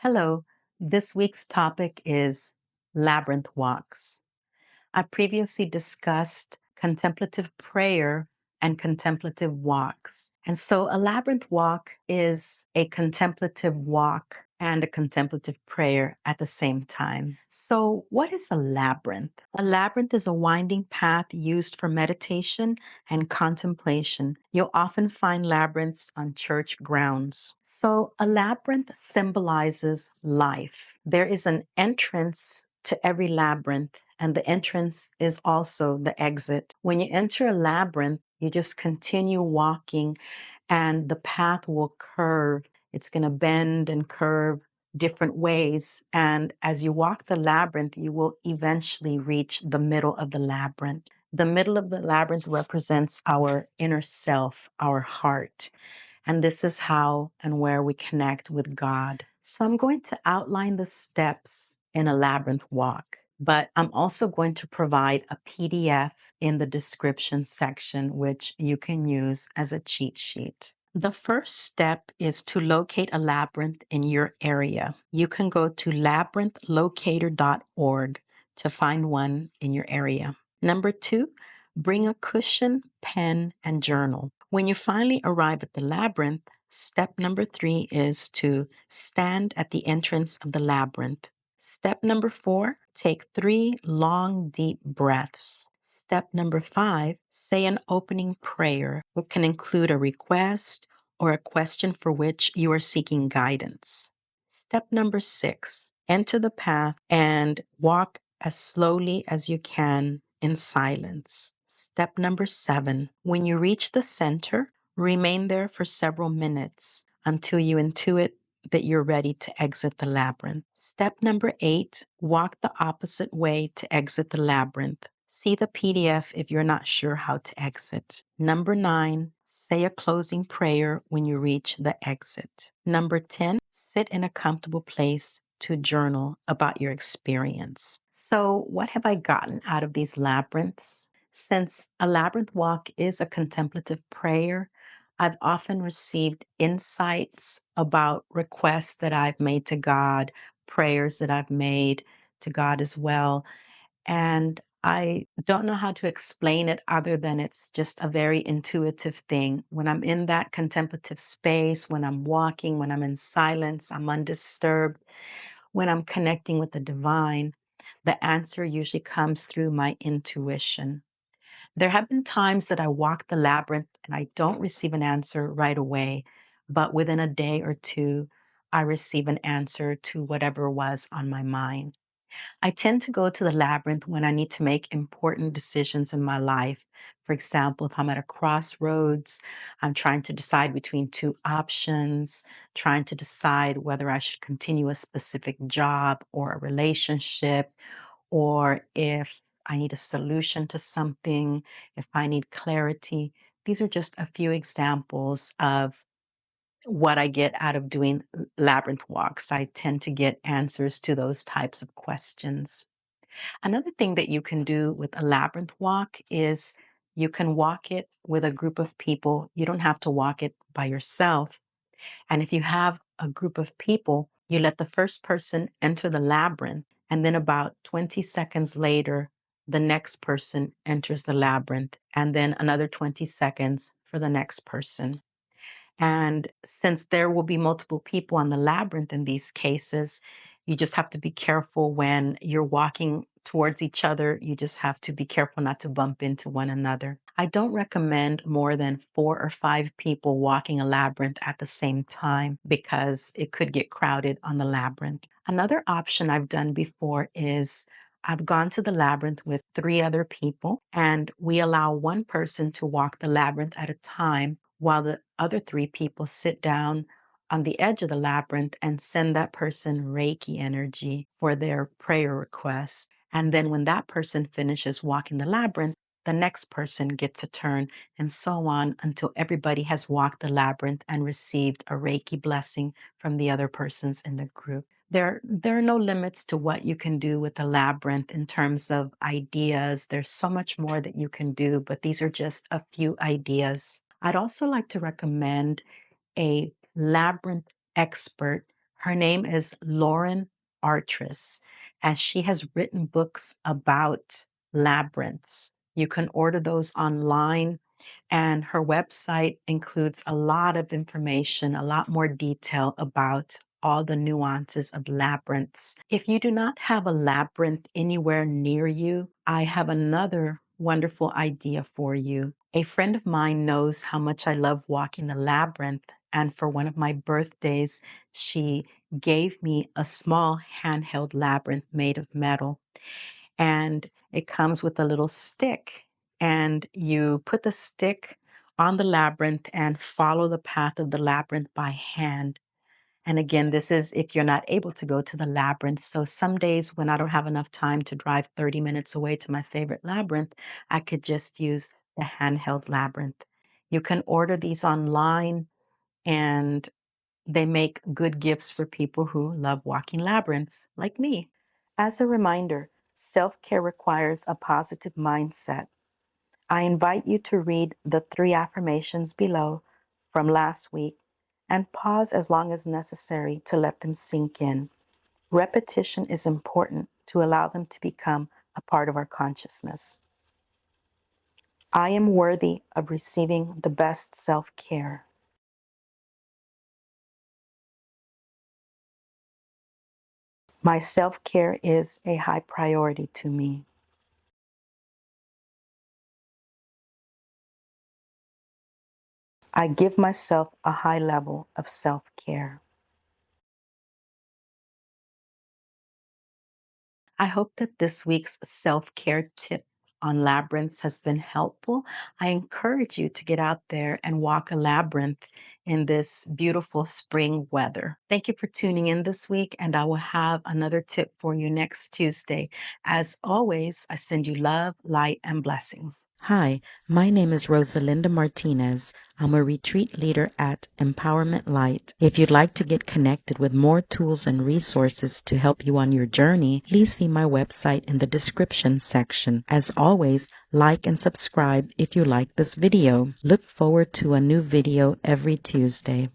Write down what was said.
Hello, this week's topic is labyrinth walks. I previously discussed contemplative prayer and contemplative walks. And so a labyrinth walk is a contemplative walk and a contemplative prayer at the same time. So, what is a labyrinth? A labyrinth is a winding path used for meditation and contemplation. You'll often find labyrinths on church grounds. So, a labyrinth symbolizes life. There is an entrance to every labyrinth, and the entrance is also the exit. When you enter a labyrinth, you just continue walking, and the path will curve. It's going to bend and curve different ways. And as you walk the labyrinth, you will eventually reach the middle of the labyrinth. The middle of the labyrinth represents our inner self, our heart. And this is how and where we connect with God. So I'm going to outline the steps in a labyrinth walk, but I'm also going to provide a PDF in the description section, which you can use as a cheat sheet. The first step is to locate a labyrinth in your area. You can go to labyrinthlocator.org to find one in your area. Number two, bring a cushion, pen, and journal. When you finally arrive at the labyrinth, step number three is to stand at the entrance of the labyrinth. Step number four, take 3 long, deep breaths. Step number 5, say an opening prayer. It can include a request or a question for which you are seeking guidance. Step number 6, enter the path and walk as slowly as you can in silence. Step number 7, when you reach the center, remain there for several minutes until you intuit that you're ready to exit the labyrinth. Step number 8, walk the opposite way to exit the labyrinth. See the PDF if you're not sure how to exit. Number 9, say a closing prayer when you reach the exit. Number 10, sit in a comfortable place to journal about your experience. So, what have I gotten out of these labyrinths? Since a labyrinth walk is a contemplative prayer, I've often received insights about requests that I've made to God, prayers that I've made to God as well. And I don't know how to explain it other than it's just a very intuitive thing. When I'm in that contemplative space, when I'm walking, when I'm in silence, I'm undisturbed, when I'm connecting with the divine, the answer usually comes through my intuition. There have been times that I walk the labyrinth and I don't receive an answer right away, but within a day or two, I receive an answer to whatever was on my mind. I tend to go to the labyrinth when I need to make important decisions in my life. For example, if I'm at a crossroads, I'm trying to decide between two options, trying to decide whether I should continue a specific job or a relationship, or if I need a solution to something, if I need clarity. These are just a few examples of what I get out of doing labyrinth walks. I tend to get answers to those types of questions. Another thing that you can do with a labyrinth walk is you can walk it with a group of people. You don't have to walk it by yourself. And if you have a group of people, you let the first person enter the labyrinth, and then about 20 seconds later, the next person enters the labyrinth, and then another 20 seconds for the next person. And since there will be multiple people on the labyrinth in these cases, you just have to be careful when you're walking towards each other. You just have to be careful not to bump into one another. I don't recommend more than 4 or 5 people walking a labyrinth at the same time because it could get crowded on the labyrinth. Another option I've done before is I've gone to the labyrinth with 3 other people, and we allow one person to walk the labyrinth at a time while the other 3 people sit down on the edge of the labyrinth and send that person Reiki energy for their prayer request. And then when that person finishes walking the labyrinth, the next person gets a turn, and so on until everybody has walked the labyrinth and received a Reiki blessing from the other persons in the group. There are no limits to what you can do with the labyrinth in terms of ideas. There's so much more that you can do, but these are just a few ideas. I'd also like to recommend a labyrinth expert. Her name is Lauren Artress, and she has written books about labyrinths. You can order those online, and her website includes a lot of information, a lot more detail about all the nuances of labyrinths. If you do not have a labyrinth anywhere near you, I have another wonderful idea for you. A friend of mine knows how much I love walking the labyrinth, and for one of my birthdays, she gave me a small handheld labyrinth made of metal. And it comes with a little stick, and you put the stick on the labyrinth and follow the path of the labyrinth by hand. And again, this is if you're not able to go to the labyrinth. So some days when I don't have enough time to drive 30 minutes away to my favorite labyrinth, I could just use the handheld labyrinth. You can order these online, and they make good gifts for people who love walking labyrinths like me. As a reminder, self-care requires a positive mindset. I invite you to read the 3 affirmations below from last week and pause as long as necessary to let them sink in. Repetition is important to allow them to become a part of our consciousness. I am worthy of receiving the best self-care. My self-care is a high priority to me. I give myself a high level of self-care. I hope that this week's self-care tip on labyrinths has been helpful. I encourage you to get out there and walk a labyrinth in this beautiful spring weather. Thank you for tuning in this week, and I will have another tip for you next Tuesday. As always, I send you love, light, and blessings. Hi, my name is Rosalinda Martinez. I'm a retreat leader at Empowerment Light. If you'd like to get connected with more tools and resources to help you on your journey, please see my website in the description section. As always, like and subscribe if you like this video. Look forward to a new video every Tuesday.